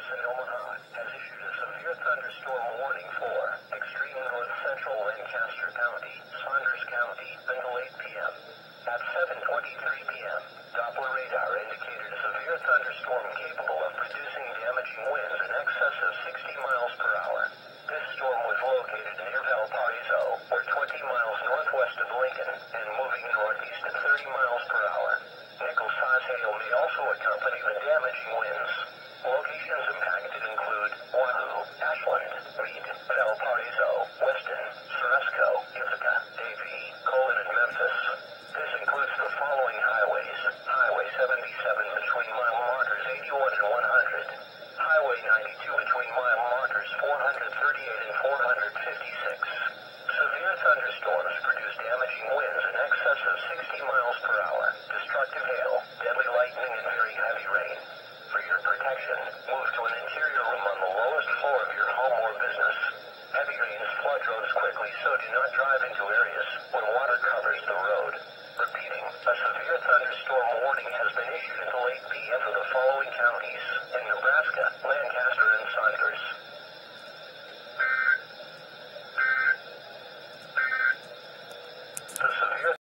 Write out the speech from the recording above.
in Omaha has issued a severe thunderstorm warning for extreme north central Lancaster County, Saunders County, until 8 p.m. At 7:23 p.m., Doppler radar indicated a severe thunderstorm capable of producing damaging winds in excess of 60 miles per hour. This storm was located near Valparaiso, or 20 miles northwest of Lincoln, and moving northeast at 30 miles per hour. Nickel-size hail may also accompany the damaging winds. Locations impacted include Wahoo, Ashland, Reed, Valparaiso, Weston, Ceresco, Ithaca, Davie, Colon, and Memphis. This includes the following highways: Highway 77 between mile markers 81 and 100, Highway 92 between mile markers 438 and 456. Severe thunderstorms produce damaging winds in excess of 60 miles per hour, destructive hail, deadly lightning, and very heavy rain. For your protection, move to an interior room on the lowest floor of your home or business. Heavy rains flood roads quickly, so do not drive into areas when water covers the road. Repeating, a severe thunderstorm warning has been issued until 8 p.m. for the following counties: in Nebraska,